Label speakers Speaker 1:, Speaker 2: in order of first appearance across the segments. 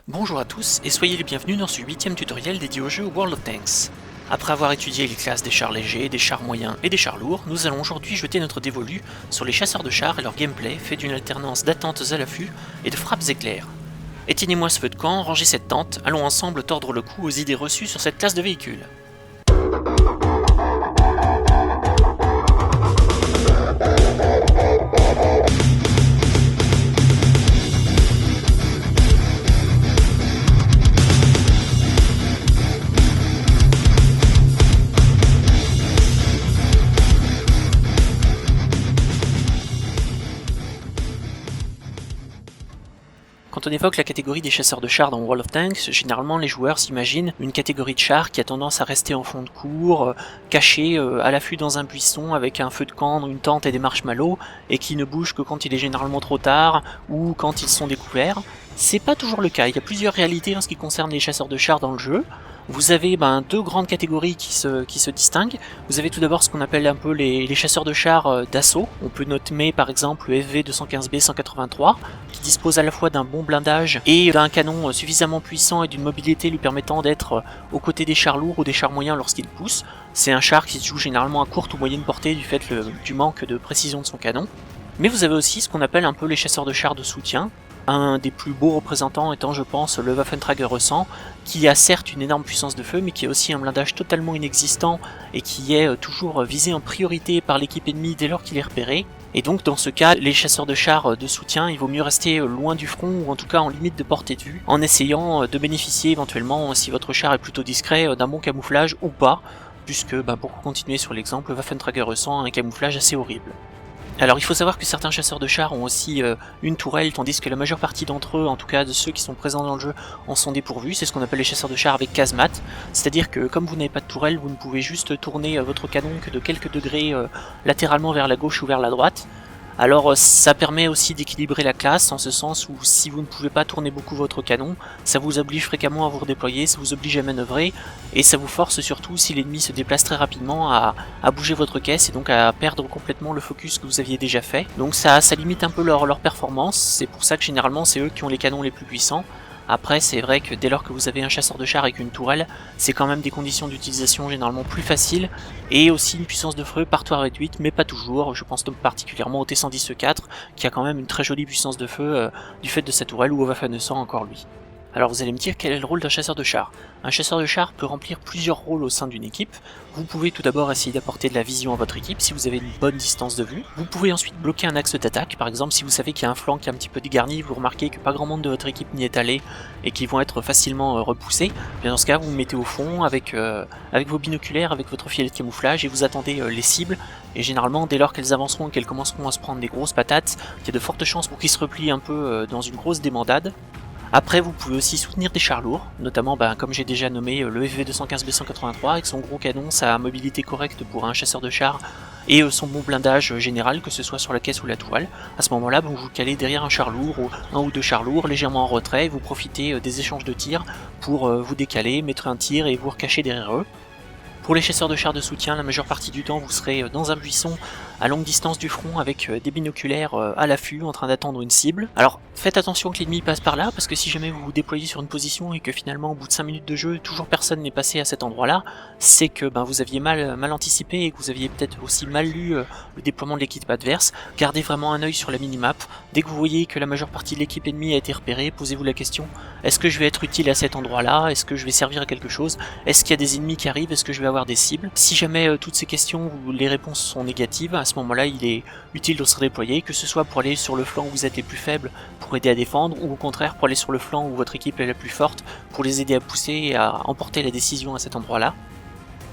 Speaker 1: Bonjour à tous et soyez les bienvenus dans ce 8ème tutoriel dédié au jeu World of Tanks. Après avoir étudié les classes des chars légers, des chars moyens et des chars lourds, nous allons aujourd'hui jeter notre dévolu sur les chasseurs de chars et leur gameplay fait d'une alternance d'attentes à l'affût et de frappes éclairs. Éteignez-moi ce feu de camp, rangez cette tente, allons ensemble tordre le cou aux idées reçues sur cette classe de véhicule. Quand on évoque la catégorie des chasseurs de chars dans World of Tanks, généralement les joueurs s'imaginent une catégorie de chars qui a tendance à rester en fond de cour, caché à l'affût dans un buisson avec un feu de camp, une tente et des marshmallows, et qui ne bouge que quand il est généralement trop tard ou quand ils sont découverts. C'est pas toujours le cas, il y a plusieurs réalités en ce qui concerne les chasseurs de chars dans le jeu. Vous avez deux grandes catégories qui se distinguent. Vous avez tout d'abord ce qu'on appelle un peu les chasseurs de chars d'assaut. On peut noter par exemple le FV215B 183, qui dispose à la fois d'un bon blindage et d'un canon suffisamment puissant et d'une mobilité lui permettant d'être aux côtés des chars lourds ou des chars moyens lorsqu'ils poussent. C'est un char qui se joue généralement à courte ou moyenne portée du fait du manque de précision de son canon. Mais vous avez aussi ce qu'on appelle un peu les chasseurs de chars de soutien. Un des plus beaux représentants étant, je pense, le Waffentrager 100, qui a certes une énorme puissance de feu, mais qui a aussi un blindage totalement inexistant et qui est toujours visé en priorité par l'équipe ennemie dès lors qu'il est repéré. Et donc dans ce cas, les chasseurs de chars de soutien, il vaut mieux rester loin du front ou en tout cas en limite de portée de vue, en essayant de bénéficier éventuellement, si votre char est plutôt discret, d'un bon camouflage ou pas, puisque pour continuer sur l'exemple, le Waffentrager 100 a un camouflage assez horrible. Alors il faut savoir que certains chasseurs de chars ont aussi une tourelle, tandis que la majeure partie d'entre eux, en tout cas de ceux qui sont présents dans le jeu, en sont dépourvus. C'est ce qu'on appelle les chasseurs de chars avec casemate, c'est-à-dire que comme vous n'avez pas de tourelle, vous ne pouvez juste tourner votre canon que de quelques degrés latéralement vers la gauche ou vers la droite. Alors ça permet aussi d'équilibrer la classe, en ce sens où si vous ne pouvez pas tourner beaucoup votre canon, ça vous oblige fréquemment à vous redéployer, ça vous oblige à manœuvrer, et ça vous force surtout, si l'ennemi se déplace très rapidement, à bouger votre caisse et donc à perdre complètement le focus que vous aviez déjà fait. Donc ça limite un peu leur performance, c'est pour ça que généralement c'est eux qui ont les canons les plus puissants. Après, c'est vrai que dès lors que vous avez un chasseur de chars avec une tourelle, c'est quand même des conditions d'utilisation généralement plus faciles, et aussi une puissance de feu parfois réduite, mais pas toujours. Je pense donc particulièrement au T110E4, qui a quand même une très jolie puissance de feu du fait de sa tourelle, ou au Waffen 100 encore lui. Alors vous allez me dire quel est le rôle d'un chasseur de chars. Un chasseur de chars peut remplir plusieurs rôles au sein d'une équipe. Vous pouvez tout d'abord essayer d'apporter de la vision à votre équipe si vous avez une bonne distance de vue. Vous pouvez ensuite bloquer un axe d'attaque, par exemple si vous savez qu'il y a un flanc qui est un petit peu dégarni, vous remarquez que pas grand monde de votre équipe n'y est allé et qu'ils vont être facilement repoussés. Bien dans ce cas vous vous mettez au fond avec vos binoculaires, avec votre filet de camouflage et vous attendez les cibles. Et généralement dès lors qu'elles avanceront et qu'elles commenceront à se prendre des grosses patates, il y a de fortes chances pour qu'ils se replient un peu dans une grosse débandade. Après vous pouvez aussi soutenir des chars lourds, notamment comme j'ai déjà nommé le FV215B 183 avec son gros canon, sa mobilité correcte pour un chasseur de chars et son bon blindage général, que ce soit sur la caisse ou la toile. À ce moment là vous vous calez derrière un char lourd ou un ou deux chars lourds légèrement en retrait et vous profitez des échanges de tirs pour vous décaler, mettre un tir et vous recacher derrière eux. Pour les chasseurs de chars de soutien, la majeure partie du temps vous serez dans un buisson à longue distance du front avec des binoculaires à l'affût en train d'attendre une cible. Alors faites attention que l'ennemi passe par là, parce que si jamais vous vous déployez sur une position et que finalement au bout de 5 minutes de jeu toujours personne n'est passé à cet endroit là, c'est que vous aviez mal anticipé et que vous aviez peut-être aussi mal lu le déploiement de l'équipe adverse. Gardez vraiment un œil sur la minimap. Dès que vous voyez que la majeure partie de l'équipe ennemie a été repérée, posez-vous la question: est-ce que je vais être utile à cet endroit là? Est-ce que je vais servir à quelque chose? Est-ce qu'il y a des ennemis qui arrivent? Est-ce que je vais avoir des cibles? Si jamais toutes ces questions, les réponses sont négatives, à ce moment-là il est utile de se redéployer, que ce soit pour aller sur le flanc où vous êtes les plus faibles pour aider à défendre, ou au contraire pour aller sur le flanc où votre équipe est la plus forte pour les aider à pousser et à emporter la décision à cet endroit-là.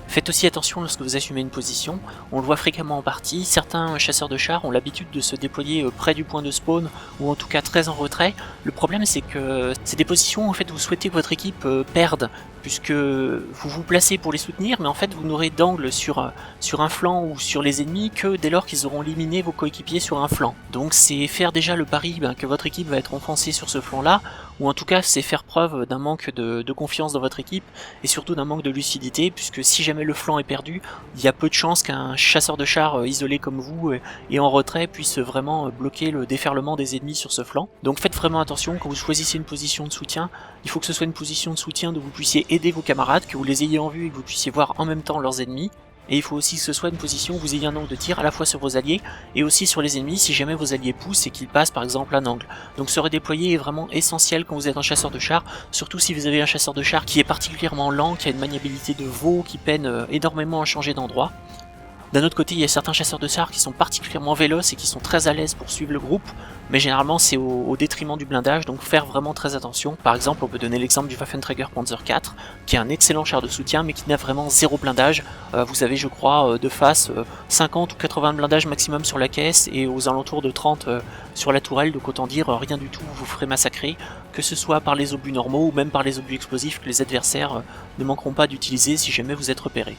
Speaker 1: Faites aussi attention lorsque vous assumez une position, on le voit fréquemment en partie, certains chasseurs de chars ont l'habitude de se déployer près du point de spawn, ou en tout cas très en retrait. Le problème c'est que c'est des positions où en fait vous souhaitez que votre équipe perde puisque vous vous placez pour les soutenir, mais en fait vous n'aurez d'angle sur un flanc ou sur les ennemis que dès lors qu'ils auront éliminé vos coéquipiers sur un flanc. Donc c'est faire déjà le pari que votre équipe va être enfoncée sur ce flanc-là, ou en tout cas c'est faire preuve d'un manque de confiance dans votre équipe, et surtout d'un manque de lucidité, puisque si jamais le flanc est perdu, il y a peu de chances qu'un chasseur de chars isolé comme vous et en retrait puisse vraiment bloquer le déferlement des ennemis sur ce flanc. Donc faites vraiment attention, quand vous choisissez une position de soutien, il faut que ce soit une position de soutien où vous puissiez aider vos camarades, que vous les ayez en vue et que vous puissiez voir en même temps leurs ennemis. Et il faut aussi que ce soit une position où vous ayez un angle de tir à la fois sur vos alliés et aussi sur les ennemis si jamais vos alliés poussent et qu'ils passent par exemple un angle. Donc se redéployer est vraiment essentiel quand vous êtes un chasseur de chars, surtout si vous avez un chasseur de chars qui est particulièrement lent, qui a une maniabilité de veau, qui peine énormément à changer d'endroit. D'un autre côté, il y a certains chasseurs de chars qui sont particulièrement véloces et qui sont très à l'aise pour suivre le groupe, mais généralement c'est au détriment du blindage, donc faire vraiment très attention. Par exemple, on peut donner l'exemple du Waffenträger Panzer IV, qui est un excellent char de soutien, mais qui n'a vraiment zéro blindage. Vous avez, je crois, de face 50 ou 80 blindages maximum sur la caisse, et aux alentours de 30 sur la tourelle, donc autant dire rien du tout, vous vous ferez massacrer, que ce soit par les obus normaux ou même par les obus explosifs que les adversaires ne manqueront pas d'utiliser si jamais vous êtes repéré.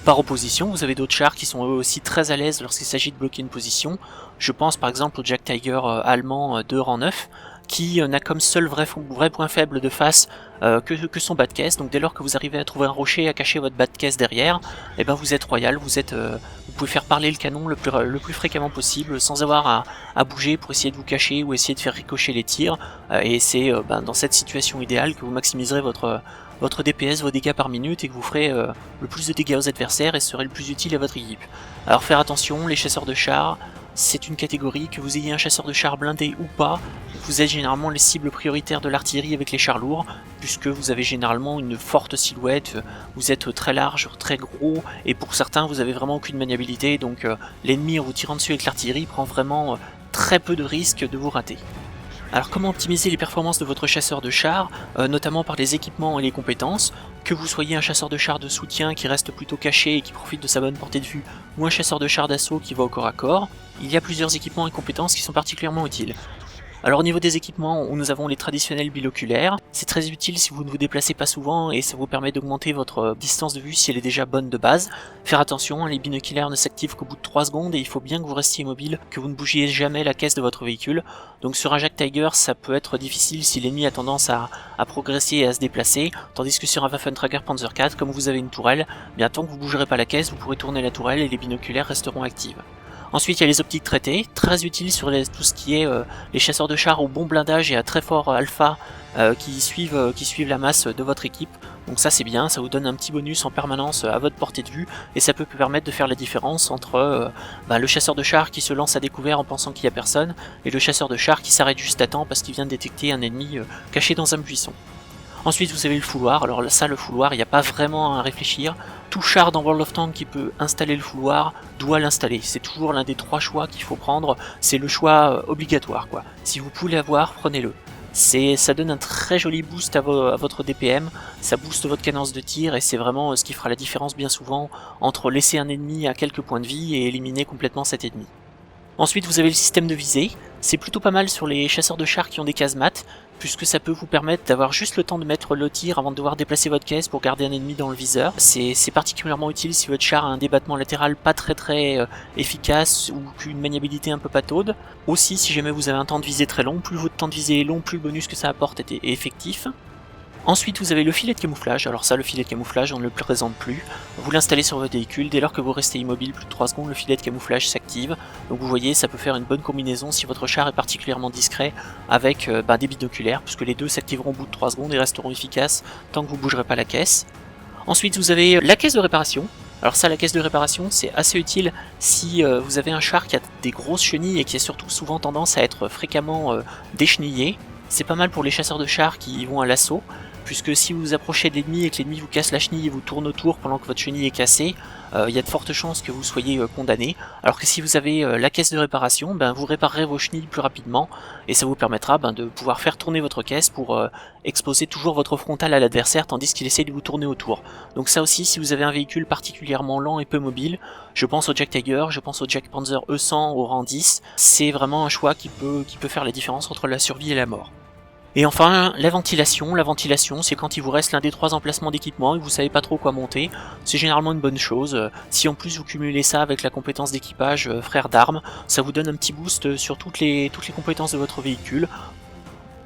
Speaker 1: Par opposition, vous avez d'autres chars qui sont eux aussi très à l'aise lorsqu'il s'agit de bloquer une position. Je pense par exemple au Jack Tiger allemand de rang 9, qui n'a comme seul vrai point faible de face que son bas de caisse. Donc dès lors que vous arrivez à trouver un rocher à cacher votre bas de caisse derrière, et ben vous êtes royal, vous pouvez faire parler le canon le plus fréquemment possible sans avoir à bouger pour essayer de vous cacher ou essayer de faire ricocher les tirs. Et c'est dans cette situation idéale que vous maximiserez votre DPS, vos dégâts par minute, et que vous ferez le plus de dégâts aux adversaires et serez le plus utile à votre équipe. Alors faire attention, les chasseurs de chars, c'est une catégorie, que vous ayez un chasseur de chars blindé ou pas, vous êtes généralement les cibles prioritaires de l'artillerie avec les chars lourds, puisque vous avez généralement une forte silhouette, vous êtes très large, très gros, et pour certains vous avez vraiment aucune maniabilité, donc l'ennemi en vous tirant dessus avec l'artillerie prend vraiment très peu de risques de vous rater. Alors comment optimiser les performances de votre chasseur de chars, notamment par les équipements et les compétences, que vous soyez un chasseur de chars de soutien qui reste plutôt caché et qui profite de sa bonne portée de vue, ou un chasseur de chars d'assaut qui va au corps à corps, il y a plusieurs équipements et compétences qui sont particulièrement utiles. Alors au niveau des équipements, nous avons les traditionnels binoculaires. C'est très utile si vous ne vous déplacez pas souvent et ça vous permet d'augmenter votre distance de vue si elle est déjà bonne de base. Faire attention, les binoculaires ne s'activent qu'au bout de 3 secondes et il faut bien que vous restiez immobile, que vous ne bougiez jamais la caisse de votre véhicule. Donc sur un Jack Tiger, ça peut être difficile si l'ennemi a tendance à progresser et à se déplacer, tandis que sur un Waffenträger Panzer IV, comme vous avez une tourelle, bien tant que vous ne bougerez pas la caisse, vous pourrez tourner la tourelle et les binoculaires resteront actifs. Ensuite, il y a les optiques traitées, très utiles sur tout ce qui est les chasseurs de chars au bon blindage et à très fort alpha qui suivent la masse de votre équipe. Donc ça c'est bien, ça vous donne un petit bonus en permanence à votre portée de vue et ça peut permettre de faire la différence entre le chasseur de chars qui se lance à découvert en pensant qu'il n'y a personne et le chasseur de chars qui s'arrête juste à temps parce qu'il vient de détecter un ennemi caché dans un buisson. Ensuite vous avez le fouloir, alors ça le fouloir il n'y a pas vraiment à réfléchir, tout char dans World of Tanks qui peut installer le fouloir doit l'installer, c'est toujours l'un des 3 choix qu'il faut prendre, c'est le choix obligatoire quoi. Si vous pouvez l'avoir, prenez-le. Ça donne un très joli boost à votre DPM, ça booste votre cadence de tir et c'est vraiment ce qui fera la différence bien souvent entre laisser un ennemi à quelques points de vie et éliminer complètement cet ennemi. Ensuite vous avez le système de visée, c'est plutôt pas mal sur les chasseurs de chars qui ont des casemates, puisque ça peut vous permettre d'avoir juste le temps de mettre le tir avant de devoir déplacer votre caisse pour garder un ennemi dans le viseur. C'est particulièrement utile si votre char a un débattement latéral pas très efficace ou qu'une maniabilité un peu pataude. Aussi si jamais vous avez un temps de visée très long, plus votre temps de visée est long, plus le bonus que ça apporte est effectif. Ensuite vous avez le filet de camouflage, alors ça le filet de camouflage on ne le présente plus, vous l'installez sur votre véhicule, dès lors que vous restez immobile plus de 3 secondes le filet de camouflage s'active, donc vous voyez ça peut faire une bonne combinaison si votre char est particulièrement discret avec des binoculaires, puisque les deux s'activeront au bout de 3 secondes et resteront efficaces tant que vous ne bougerez pas la caisse. Ensuite vous avez la caisse de réparation. Alors ça, la caisse de réparation, c'est assez utile si vous avez un char qui a des grosses chenilles et qui a surtout souvent tendance à être fréquemment déchenillé. C'est pas mal pour les chasseurs de chars qui vont à l'assaut, puisque si vous vous approchez de l'ennemi et que l'ennemi vous casse la chenille et vous tourne autour pendant que votre chenille est cassée, il y a de fortes chances que vous soyez condamné, alors que si vous avez la caisse de réparation, vous réparerez vos chenilles plus rapidement, et ça vous permettra de pouvoir faire tourner votre caisse pour exposer toujours votre frontal à l'adversaire tandis qu'il essaie de vous tourner autour. Donc ça aussi, si vous avez un véhicule particulièrement lent et peu mobile, je pense au Jack Tiger, je pense au Jack Panzer E100 au rang 10, c'est vraiment un choix qui peut faire la différence entre la survie et la mort. Et enfin, la ventilation. La ventilation, c'est quand il vous reste l'un des 3 emplacements d'équipement et que vous savez pas trop quoi monter. C'est généralement une bonne chose. Si en plus vous cumulez ça avec la compétence d'équipage frère d'armes, ça vous donne un petit boost sur toutes les compétences de votre véhicule.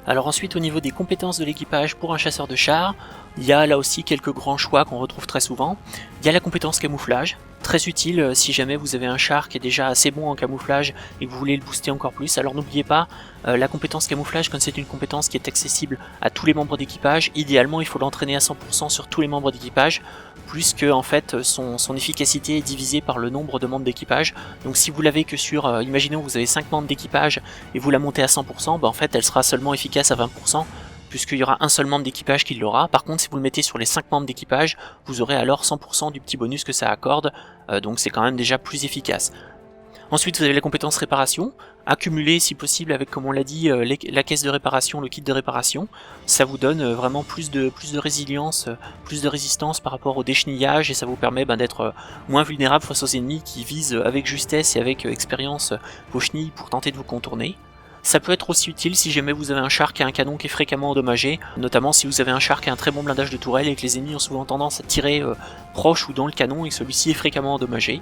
Speaker 1: Alors ensuite, au niveau des compétences de l'équipage pour un chasseur de chars, il y a là aussi quelques grands choix qu'on retrouve très souvent. Il y a la compétence camouflage, très utile si jamais vous avez un char qui est déjà assez bon en camouflage et que vous voulez le booster encore plus. Alors n'oubliez pas, la compétence camouflage, comme c'est une compétence qui est accessible à tous les membres d'équipage, idéalement il faut l'entraîner à 100% sur tous les membres d'équipage, puisque en fait son efficacité est divisée par le nombre de membres d'équipage. Donc si vous l'avez que sur, imaginons vous avez 5 membres d'équipage et vous la montez à 100%, en fait elle sera seulement efficace à 20%, puisqu'il y aura un seul membre d'équipage qui l'aura. Par contre, si vous le mettez sur les 5 membres d'équipage, vous aurez alors 100% du petit bonus que ça accorde, donc c'est quand même déjà plus efficace. Ensuite, vous avez la compétence réparation, accumulée si possible avec, comme on l'a dit, la caisse de réparation, le kit de réparation. Ça vous donne vraiment plus de résilience, plus de résistance par rapport au déchenillage, et ça vous permet d'être moins vulnérable face aux ennemis qui visent avec justesse et avec expérience vos chenilles pour tenter de vous contourner. Ça peut être aussi utile si jamais vous avez un char qui a un canon qui est fréquemment endommagé, notamment si vous avez un char qui a un très bon blindage de tourelle et que les ennemis ont souvent tendance à tirer proche ou dans le canon et que celui-ci est fréquemment endommagé.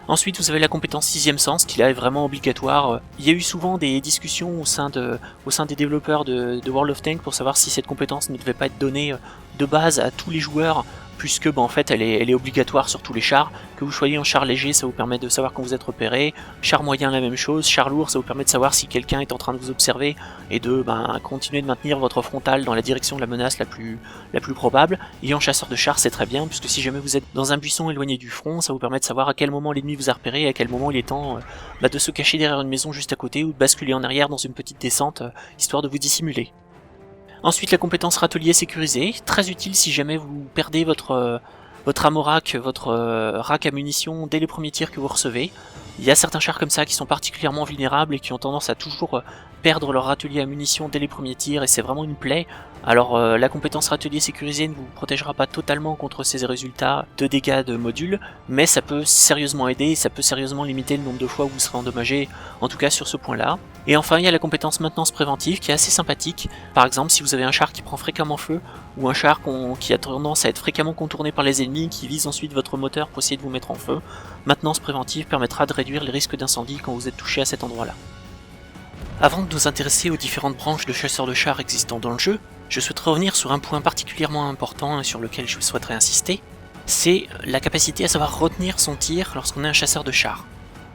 Speaker 1: Ensuite, vous avez la compétence 6ème sens, qui là est vraiment obligatoire. Il y a eu souvent des discussions au sein des développeurs de World of Tanks pour savoir si cette compétence ne devait pas être donnée de base à tous les joueurs, puisque en fait elle est obligatoire sur tous les chars. Que vous soyez en char léger, ça vous permet de savoir quand vous êtes repéré, char moyen la même chose, char lourd ça vous permet de savoir si quelqu'un est en train de vous observer et de continuer de maintenir votre frontal dans la direction de la menace la plus probable. Et en chasseur de char c'est très bien, puisque si jamais vous êtes dans un buisson éloigné du front, ça vous permet de savoir à quel moment l'ennemi vous a repéré et à quel moment il est temps de se cacher derrière une maison juste à côté ou de basculer en arrière dans une petite descente, histoire de vous dissimuler. Ensuite, la compétence râtelier sécurisé, très utile si jamais vous perdez votre amorac, votre rack à munitions dès les premiers tirs que vous recevez. Il y a certains chars comme ça qui sont particulièrement vulnérables et qui ont tendance à toujours perdre leur râtelier à munitions dès les premiers tirs, et c'est vraiment une plaie. Alors la compétence râtelier sécurisé ne vous protégera pas totalement contre ces résultats de dégâts de modules, mais ça peut sérieusement aider et ça peut sérieusement limiter le nombre de fois où vous serez endommagé, en tout cas sur ce point-là. Et enfin il y a la compétence maintenance préventive qui est assez sympathique. Par exemple si vous avez un char qui prend fréquemment feu, ou un char qui a tendance à être fréquemment contourné par les ennemis, qui vise ensuite votre moteur pour essayer de vous mettre en feu, maintenance préventive permettra de réduire les risques d'incendie quand vous êtes touché à cet endroit-là. Avant de nous intéresser aux différentes branches de chasseurs de chars existant dans le jeu, je souhaiterais revenir sur un point particulièrement important et sur lequel je souhaiterais insister, c'est la capacité à savoir retenir son tir lorsqu'on est un chasseur de chars.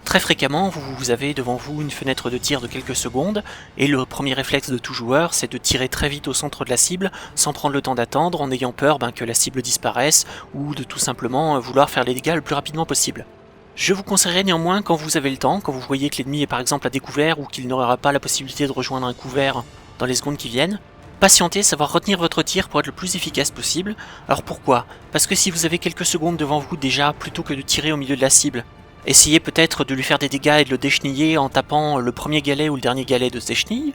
Speaker 1: Très fréquemment, vous avez devant vous une fenêtre de tir de quelques secondes, et le premier réflexe de tout joueur, c'est de tirer très vite au centre de la cible, sans prendre le temps d'attendre, en ayant peur que la cible disparaisse, ou de tout simplement vouloir faire les dégâts le plus rapidement possible. Je vous conseillerais néanmoins, quand vous avez le temps, quand vous voyez que l'ennemi est par exemple à découvert, ou qu'il n'aura pas la possibilité de rejoindre un couvert dans les secondes qui viennent, patientez, savoir retenir votre tir pour être le plus efficace possible. Alors pourquoi? Parce que si vous avez quelques secondes devant vous déjà, plutôt que de tirer au milieu de la cible, essayez peut-être de lui faire des dégâts et de le décheniller en tapant le premier galet ou le dernier galet de ses chenilles.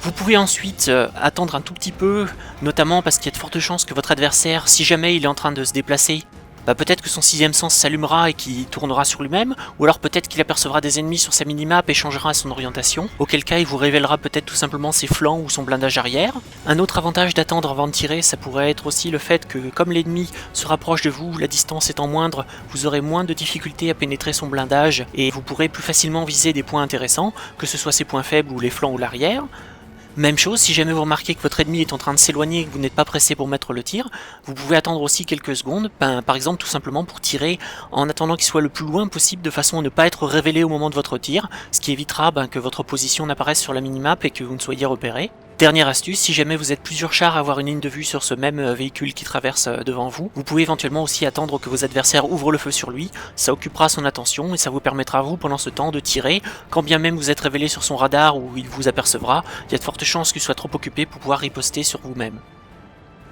Speaker 1: Vous pouvez ensuite attendre un tout petit peu, notamment parce qu'il y a de fortes chances que votre adversaire, si jamais il est en train de se déplacer, peut-être que son 6ème sens s'allumera et qu'il tournera sur lui-même, ou alors peut-être qu'il apercevra des ennemis sur sa minimap et changera son orientation, auquel cas il vous révélera peut-être tout simplement ses flancs ou son blindage arrière. Un autre avantage d'attendre avant de tirer, ça pourrait être aussi le fait que comme l'ennemi se rapproche de vous, la distance étant moindre, vous aurez moins de difficultés à pénétrer son blindage et vous pourrez plus facilement viser des points intéressants, que ce soit ses points faibles ou les flancs ou l'arrière. Même chose, si jamais vous remarquez que votre ennemi est en train de s'éloigner et que vous n'êtes pas pressé pour mettre le tir, vous pouvez attendre aussi quelques secondes, par exemple tout simplement pour tirer en attendant qu'il soit le plus loin possible de façon à ne pas être révélé au moment de votre tir, ce qui évitera que votre position n'apparaisse sur la minimap et que vous ne soyez repéré. Dernière astuce, si jamais vous êtes plusieurs chars à avoir une ligne de vue sur ce même véhicule qui traverse devant vous, vous pouvez éventuellement aussi attendre que vos adversaires ouvrent le feu sur lui, ça occupera son attention et ça vous permettra vous pendant ce temps de tirer, quand bien même vous êtes révélé sur son radar ou il vous apercevra, il y a de fortes chances qu'il soit trop occupé pour pouvoir riposter sur vous-même.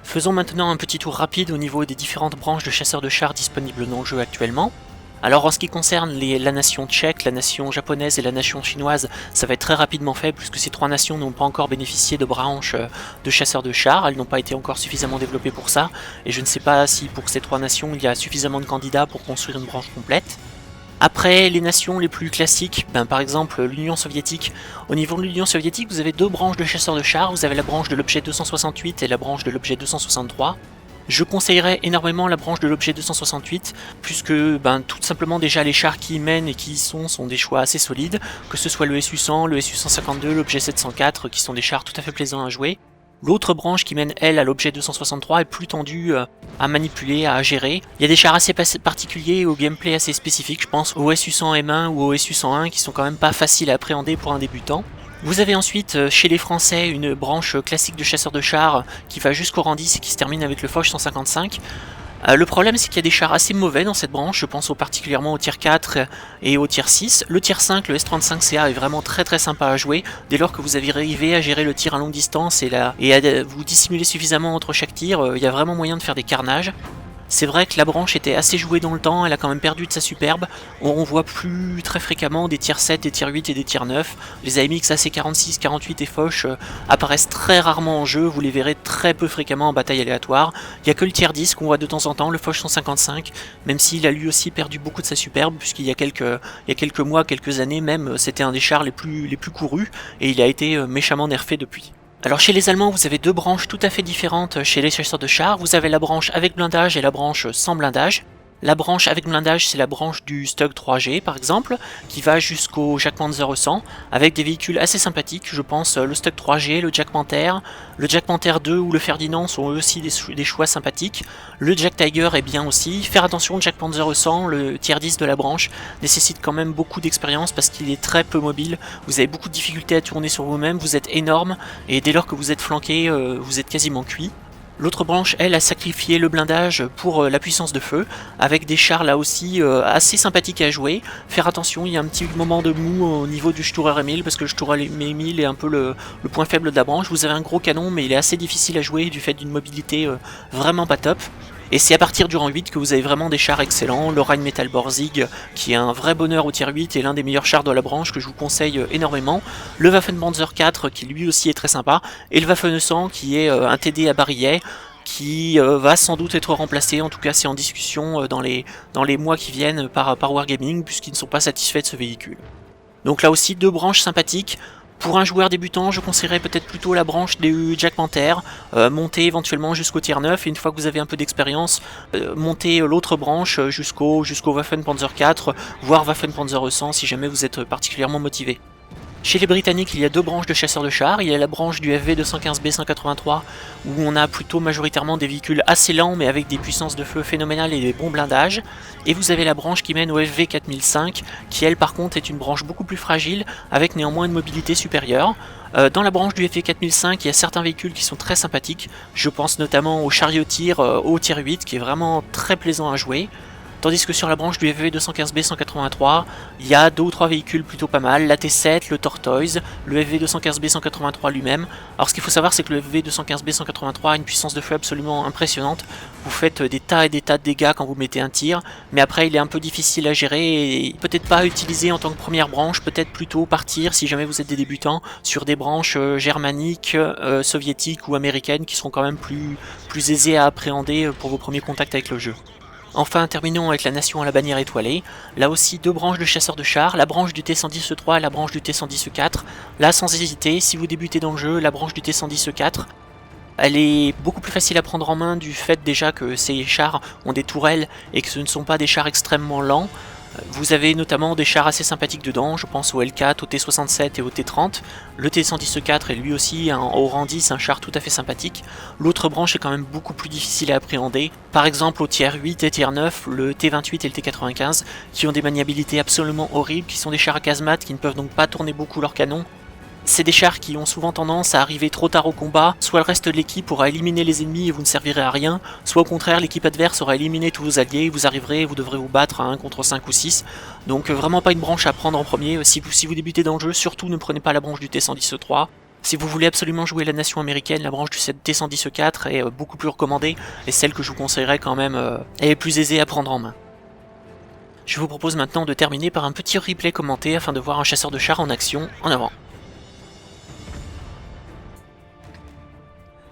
Speaker 1: Faisons maintenant un petit tour rapide au niveau des différentes branches de chasseurs de chars disponibles dans le jeu actuellement. Alors en ce qui concerne la nation tchèque, la nation japonaise et la nation chinoise, ça va être très rapidement fait puisque ces 3 nations n'ont pas encore bénéficié de branches de chasseurs de chars, elles n'ont pas été encore suffisamment développées pour ça, et je ne sais pas si pour ces 3 nations il y a suffisamment de candidats pour construire une branche complète. Après, les nations les plus classiques, par exemple l'Union soviétique. Au niveau de l'Union soviétique, vous avez deux branches de chasseurs de chars, vous avez la branche de l'objet 268 et la branche de l'objet 263. Je conseillerais énormément la branche de l'objet 268, puisque tout simplement déjà les chars qui y mènent et qui y sont des choix assez solides, que ce soit le S800, le S852, l'objet 704, qui sont des chars tout à fait plaisants à jouer. L'autre branche qui mène, elle, à l'objet 263 est plus tendue à manipuler, à gérer. Il y a des chars assez particuliers au gameplay assez spécifique, je pense au S800M1 ou au S801 qui sont quand même pas faciles à appréhender pour un débutant. Vous avez ensuite, chez les Français, une branche classique de chasseurs de chars qui va jusqu'au rang 10 et qui se termine avec le Foch 155. Le problème, c'est qu'il y a des chars assez mauvais dans cette branche, je pense particulièrement au tier 4 et au tier 6. Le tier 5, le S35CA, est vraiment très sympa à jouer, dès lors que vous arrivez à gérer le tir à longue distance et à vous dissimuler suffisamment entre chaque tir, il y a vraiment moyen de faire des carnages. C'est vrai que la branche était assez jouée dans le temps, elle a quand même perdu de sa superbe. On voit plus très fréquemment des tiers 7, des tiers 8 et des tiers 9. Les AMX AC46, 48 et Foch apparaissent très rarement en jeu, vous les verrez très peu fréquemment en bataille aléatoire. Il n'y a que le tiers 10 qu'on voit de temps en temps, le Foch 155, même s'il a lui aussi perdu beaucoup de sa superbe, puisqu'il y a quelques mois, quelques années même, c'était un des chars les plus courus, et il a été méchamment nerfé depuis. Alors chez les Allemands, vous avez deux branches tout à fait différentes chez les chasseurs de chars. Vous avez la branche avec blindage et la branche sans blindage. La branche avec blindage, c'est la branche du Stug 3G par exemple, qui va jusqu'au Jack Panzer 100, avec des véhicules assez sympathiques, je pense le Stug 3G, le Jack Panther 2 ou le Ferdinand sont eux aussi des choix sympathiques. Le Jack Tiger est bien aussi. Faire attention, Jack Panzer 100, le tier 10 de la branche, nécessite quand même beaucoup d'expérience parce qu'il est très peu mobile, vous avez beaucoup de difficultés à tourner sur vous-même, vous êtes énorme, et dès lors que vous êtes flanqué, vous êtes quasiment cuit. L'autre branche, elle, a sacrifié le blindage pour la puissance de feu, avec des chars là aussi assez sympathiques à jouer. Faire attention, il y a un petit moment de mou au niveau du Sturer Emil, parce que le Sturer Emil est un peu le point faible de la branche. Vous avez un gros canon, mais il est assez difficile à jouer du fait d'une mobilité vraiment pas top. Et c'est à partir du rang 8 que vous avez vraiment des chars excellents, le Rheinmetall Borzig qui est un vrai bonheur au tier 8 et l'un des meilleurs chars de la branche que je vous conseille énormément, le Waffenpanzer 4 qui lui aussi est très sympa, et le Waffen 100 qui est un TD à barillet qui va sans doute être remplacé, en tout cas c'est en discussion dans les mois qui viennent par Wargaming puisqu'ils ne sont pas satisfaits de ce véhicule. Donc là aussi deux branches sympathiques. Pour un joueur débutant, je conseillerais peut-être plutôt la branche du Jack Panther, monter éventuellement jusqu'au tier 9, et une fois que vous avez un peu d'expérience, monter l'autre branche jusqu'au Waffenpanzer 4, voire Waffenpanzer 100 si jamais vous êtes particulièrement motivé. Chez les Britanniques, il y a deux branches de chasseurs de chars. Il y a la branche du FV215B 183 où on a plutôt majoritairement des véhicules assez lents mais avec des puissances de feu phénoménales et des bons blindages. Et vous avez la branche qui mène au FV4005 qui elle par contre est une branche beaucoup plus fragile avec néanmoins une mobilité supérieure. Dans la branche du FV4005, il y a certains véhicules qui sont très sympathiques. Je pense notamment au chariot-tir au tier 8 qui est vraiment très plaisant à jouer. Tandis que sur la branche du FV215B 183, il y a deux ou trois véhicules plutôt pas mal, la T7, le Tortoise, le FV215B 183 lui-même. Alors ce qu'il faut savoir c'est que le FV215B 183 a une puissance de feu absolument impressionnante, vous faites des tas et des tas de dégâts quand vous mettez un tir, mais après il est un peu difficile à gérer et peut-être pas à utiliser en tant que première branche, peut-être plutôt partir si jamais vous êtes des débutants sur des branches germaniques, soviétiques ou américaines qui seront quand même plus aisées à appréhender pour vos premiers contacts avec le jeu. Enfin, terminons avec la nation à la bannière étoilée. Là aussi, deux branches de chasseurs de chars, la branche du T110E3 et la branche du T110E4. Là, sans hésiter, si vous débutez dans le jeu, la branche du T110E4. Elle est beaucoup plus facile à prendre en main du fait déjà que ces chars ont des tourelles et que ce ne sont pas des chars extrêmement lents. Vous avez notamment des chars assez sympathiques dedans, je pense au L4, au T67 et au T30. Le T110E4 est lui aussi au rang 10 un char tout à fait sympathique. L'autre branche est quand même beaucoup plus difficile à appréhender. Par exemple au tier 8 et tier 9, le T28 et le T95 qui ont des maniabilités absolument horribles, qui sont des chars à casemate qui ne peuvent donc pas tourner beaucoup leurs canons. C'est des chars qui ont souvent tendance à arriver trop tard au combat, soit le reste de l'équipe aura éliminé les ennemis et vous ne servirez à rien, soit au contraire l'équipe adverse aura éliminé tous vos alliés et vous arriverez et vous devrez vous battre à 1 contre 5 ou 6. Donc vraiment pas une branche à prendre en premier, si vous débutez dans le jeu, surtout ne prenez pas la branche du T110E3. Si vous voulez absolument jouer la nation américaine, la branche du T110E4 est beaucoup plus recommandée et celle que je vous conseillerais quand même est plus aisée à prendre en main. Je vous propose maintenant de terminer par un petit replay commenté afin de voir un chasseur de chars en action. En avant.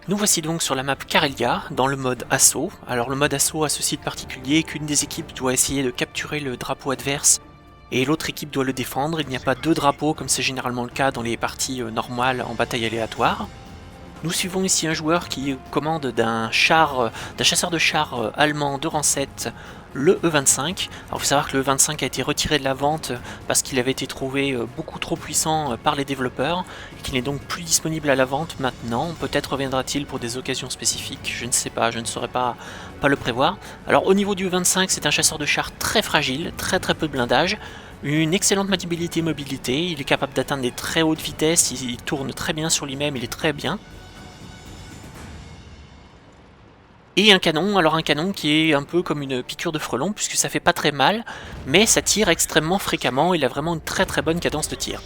Speaker 1: Nous voici donc sur la map Karelia, dans le mode assaut. Alors le mode assaut a ce site particulier qu'une des équipes doit essayer de capturer le drapeau adverse et l'autre équipe doit le défendre. Il n'y a pas deux drapeaux comme c'est généralement le cas dans les parties normales en bataille aléatoire. Nous suivons ici un joueur qui commande d'un chasseur de chars allemand de rang 7, le E25. Alors il faut savoir que le E25 a été retiré de la vente parce qu'il avait été trouvé beaucoup trop puissant par les développeurs et qu'il n'est donc plus disponible à la vente maintenant. Peut-être reviendra-t-il pour des occasions spécifiques, je ne sais pas, je ne saurais pas le prévoir. Alors au niveau du E25, c'est un chasseur de chars très fragile, très peu de blindage. Une excellente maniabilité et mobilité, il est capable d'atteindre des très hautes vitesses, il tourne très bien sur lui-même, il est très bien. Et un canon, alors un canon qui est un peu comme une piqûre de frelon, puisque ça fait pas très mal, mais ça tire extrêmement fréquemment, il a vraiment une très bonne cadence de tir.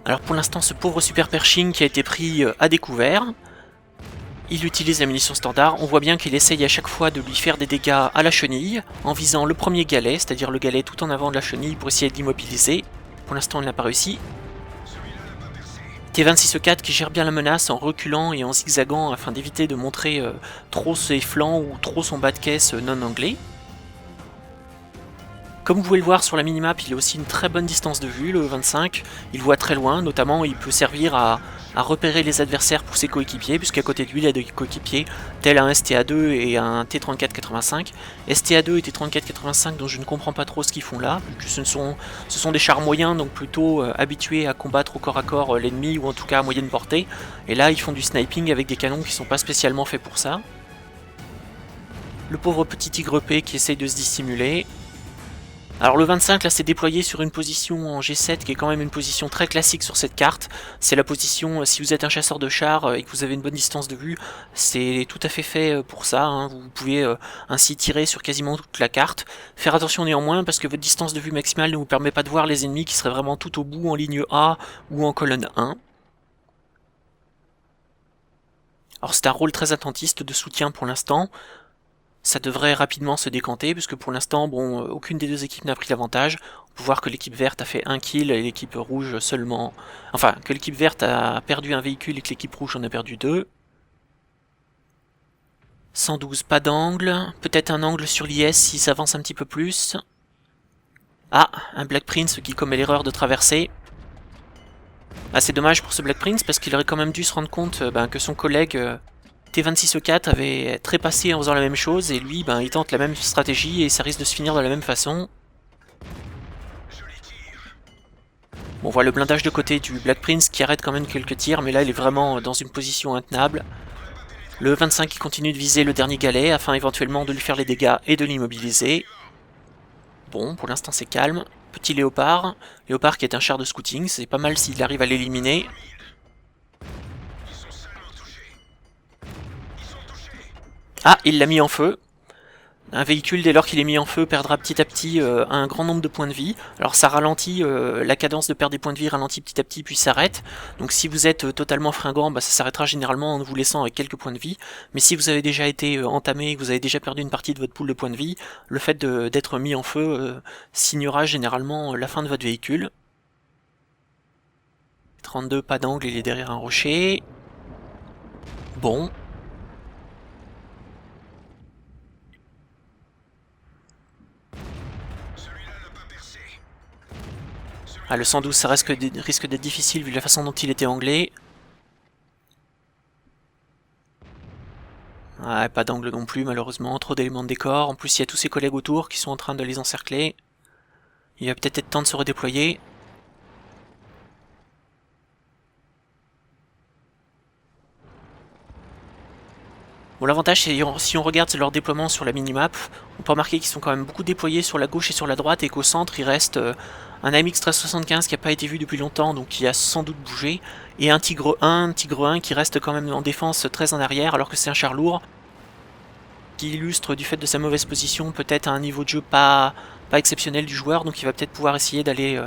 Speaker 1: Alors pour l'instant, ce pauvre Super Pershing qui a été pris à découvert, il utilise la munition standard, on voit bien qu'il essaye à chaque fois de lui faire des dégâts à la chenille, en visant le premier galet, c'est-à-dire le galet tout en avant de la chenille pour essayer de l'immobiliser. Pour l'instant, il n'a pas réussi. T26E4 qui gère bien la menace en reculant et en zigzagant afin d'éviter de montrer trop ses flancs ou trop son bas de caisse non anglais. Comme vous pouvez le voir sur la minimap, il a aussi une très bonne distance de vue, le 25. Il voit très loin, notamment il peut servir à repérer les adversaires pour ses coéquipiers, puisqu'à côté de lui il a des coéquipiers tels un STA2 et un T3485. STA2 et T3485 dont je ne comprends pas trop ce qu'ils font là, ce sont des chars moyens, donc plutôt habitués à combattre au corps à corps l'ennemi, ou en tout cas à moyenne portée. Et là ils font du sniping avec des canons qui ne sont pas spécialement faits pour ça. Le pauvre petit tigre P qui essaye de se dissimuler. Alors le 25 là s'est déployé sur une position en G7 qui est quand même une position très classique sur cette carte. C'est la position, si vous êtes un chasseur de chars et que vous avez une bonne distance de vue, c'est tout à fait fait pour ça, hein. Vous pouvez ainsi tirer sur quasiment toute la carte. Faire attention néanmoins parce que votre distance de vue maximale ne vous permet pas de voir les ennemis qui seraient vraiment tout au bout en ligne A ou en colonne 1. Alors c'est un rôle très attentiste de soutien pour l'instant. Ça devrait rapidement se décanter, puisque pour l'instant, bon, aucune des deux équipes n'a pris l'avantage. On peut voir que l'équipe verte a fait un kill et l'équipe rouge seulement... Enfin, que l'équipe verte a perdu un véhicule et que l'équipe rouge en a perdu 2. 112, pas d'angle. Peut-être un angle sur l'IS s'il s'avance un petit peu plus. Ah, un Black Prince qui commet l'erreur de traverser. Ah, c'est dommage pour ce Black Prince, parce qu'il aurait quand même dû se rendre compte que son collègue... T26E4 avait trépassé en faisant la même chose et lui il tente la même stratégie et ça risque de se finir de la même façon. Bon, on voit le blindage de côté du Black Prince qui arrête quand même quelques tirs, mais là il est vraiment dans une position intenable. Le 25 qui continue de viser le dernier galet afin éventuellement de lui faire les dégâts et de l'immobiliser. Bon, pour l'instant c'est calme. Petit Léopard. Léopard qui est un char de scouting, c'est pas mal s'il arrive à l'éliminer. Ah, il l'a mis en feu. Un véhicule, dès lors qu'il est mis en feu, perdra petit à petit un grand nombre de points de vie. Alors ça ralentit, la cadence de perte des points de vie ralentit petit à petit puis s'arrête. Donc si vous êtes totalement fringant, ça s'arrêtera généralement en vous laissant avec quelques points de vie. Mais si vous avez déjà été entamé, que vous avez déjà perdu une partie de votre pool de points de vie, le fait d'être mis en feu signera généralement la fin de votre véhicule. 32, pas d'angle, il est derrière un rocher. Bon. Ah, le 112, ça risque d'être difficile vu la façon dont il était anglais. Ah, pas d'angle non plus, malheureusement. Trop d'éléments de décor. En plus, il y a tous ses collègues autour qui sont en train de les encercler. Il va peut-être être temps de se redéployer. Bon, l'avantage, c'est si on regarde leur déploiement sur la minimap, on peut remarquer qu'ils sont quand même beaucoup déployés sur la gauche et sur la droite, et qu'au centre, il reste un AMX 1375 qui n'a pas été vu depuis longtemps, donc qui a sans doute bougé, et un Tigre 1 qui reste quand même en défense très en arrière, alors que c'est un char lourd, qui illustre du fait de sa mauvaise position peut-être un niveau de jeu pas exceptionnel du joueur, donc il va peut-être pouvoir essayer d'aller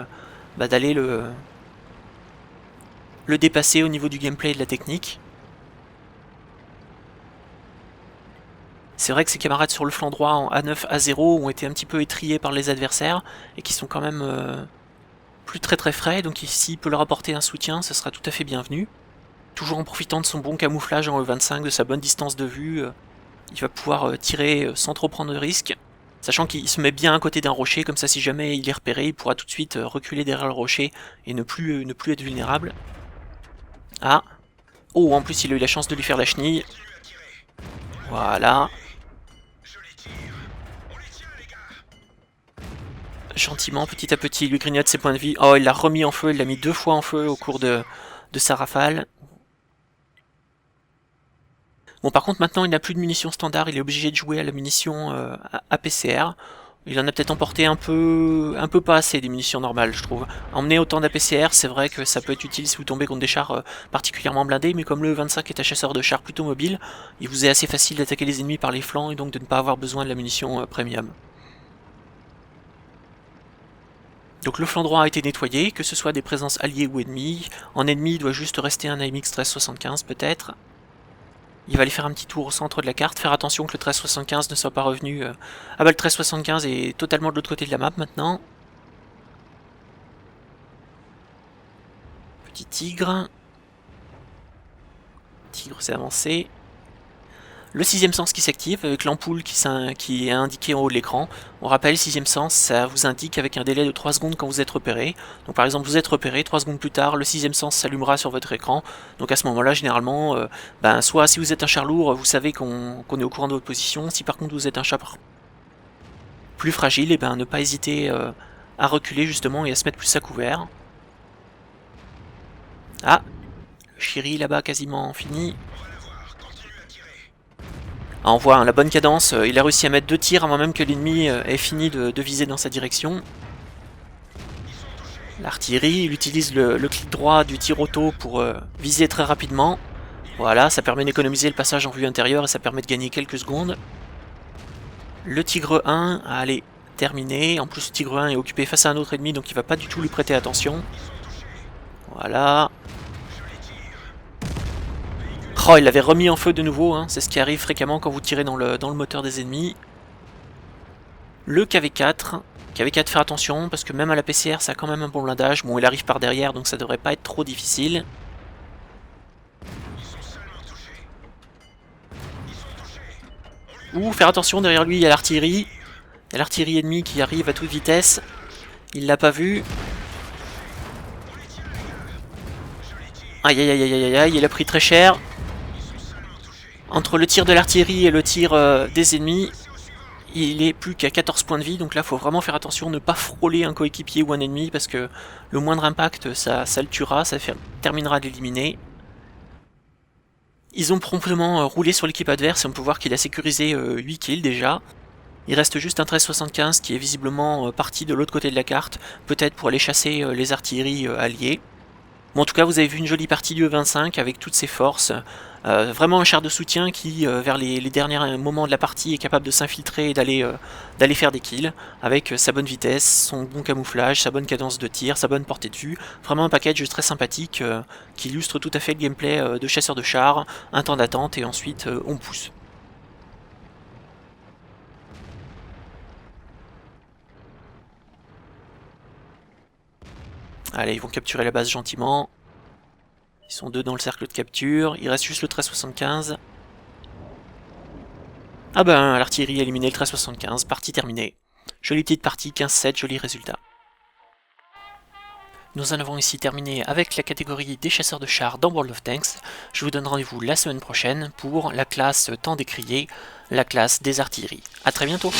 Speaker 1: le dépasser au niveau du gameplay et de la technique. C'est vrai que ses camarades sur le flanc droit en A9, A0 ont été un petit peu étriés par les adversaires et qui sont quand même plus très frais, donc s'il peut leur apporter un soutien, ce sera tout à fait bienvenu. Toujours en profitant de son bon camouflage en E25, de sa bonne distance de vue, il va pouvoir tirer sans trop prendre de risques. Sachant qu'il se met bien à côté d'un rocher, comme ça si jamais il est repéré, il pourra tout de suite reculer derrière le rocher et ne plus être vulnérable. Ah. Oh, en plus il a eu la chance de lui faire la chenille. Voilà. Gentiment, petit à petit, il lui grignote ses points de vie. Oh, il l'a remis en feu, il l'a mis 2 fois en feu au cours de sa rafale. Bon, par contre, maintenant, il n'a plus de munitions standard, il est obligé de jouer à la munition APCR. Il en a peut-être emporté un peu pas assez des munitions normales, je trouve. Emmener autant d'APCR, c'est vrai que ça peut être utile si vous tombez contre des chars particulièrement blindés, mais comme le 25 est un chasseur de chars plutôt mobile, il vous est assez facile d'attaquer les ennemis par les flancs et donc de ne pas avoir besoin de la munition premium. Donc le flanc droit a été nettoyé, que ce soit des présences alliées ou ennemies. En ennemi, il doit juste rester un AMX 1375 peut-être. Il va aller faire un petit tour au centre de la carte, faire attention que le 1375 ne soit pas revenu. Ah bah le 1375 est totalement de l'autre côté de la map maintenant. Petit tigre. Tigre s'est avancé. Le sixième sens qui s'active avec l'ampoule qui est indiquée en haut de l'écran. On rappelle, sixième sens, ça vous indique avec un délai de 3 secondes quand vous êtes repéré. Donc par exemple, vous êtes repéré, 3 secondes plus tard, le sixième sens s'allumera sur votre écran. Donc à ce moment-là, généralement, soit si vous êtes un char lourd, vous savez qu'on est au courant de votre position. Si par contre vous êtes un char plus fragile, et ne pas hésiter à reculer justement et à se mettre plus à couvert. Ah, le Shiri là-bas quasiment fini. Ah, on voit la bonne cadence, il a réussi à mettre 2 tirs avant même que l'ennemi ait fini de viser dans sa direction. L'artillerie, il utilise le clic droit du tir auto pour viser très rapidement. Voilà, ça permet d'économiser le passage en vue intérieure et ça permet de gagner quelques secondes. Le Tigre 1, allez, terminé. En plus, le Tigre 1 est occupé face à un autre ennemi, donc il va pas du tout lui prêter attention. Voilà. Oh, il l'avait remis en feu de nouveau, hein. C'est ce qui arrive fréquemment quand vous tirez dans le moteur des ennemis. Le KV4. KV4, faire attention, parce que même à la PCR, ça a quand même un bon blindage. Bon, il arrive par derrière, donc ça devrait pas être trop difficile. Ouh, faire attention, derrière lui, il y a l'artillerie. Il y a l'artillerie ennemie qui arrive à toute vitesse. Il l'a pas vu. Aïe aïe aïe aïe aïe aïe, il a pris très cher. Entre le tir de l'artillerie et le tir des ennemis, il est plus qu'à 14 points de vie, donc là faut vraiment faire attention, ne pas frôler un coéquipier ou un ennemi, parce que le moindre impact, ça le tuera, ça terminera d'éliminer. Ils ont promptement roulé sur l'équipe adverse, et on peut voir qu'il a sécurisé 8 kills déjà. Il reste juste un 1375 qui est visiblement parti de l'autre côté de la carte, peut-être pour aller chasser les artilleries alliées. Bon, en tout cas, vous avez vu une jolie partie du E25 avec toutes ses forces. Vraiment un char de soutien qui, vers les derniers moments de la partie, est capable de s'infiltrer et d'aller faire des kills, avec sa bonne vitesse, son bon camouflage, sa bonne cadence de tir, sa bonne portée de vue. Vraiment un package très sympathique qui illustre tout à fait le gameplay de chasseur de chars, un temps d'attente et ensuite on pousse. Allez, ils vont capturer la base gentiment. Ils sont 2 dans le cercle de capture. Il reste juste le 1375. Ah ben, l'artillerie a éliminé le 1375. Partie terminée. Jolie petite partie, 15-7, joli résultat. Nous en avons ici terminé avec la catégorie des chasseurs de chars dans World of Tanks. Je vous donne rendez-vous la semaine prochaine pour la classe tant décriée, la classe des artilleries. A très bientôt.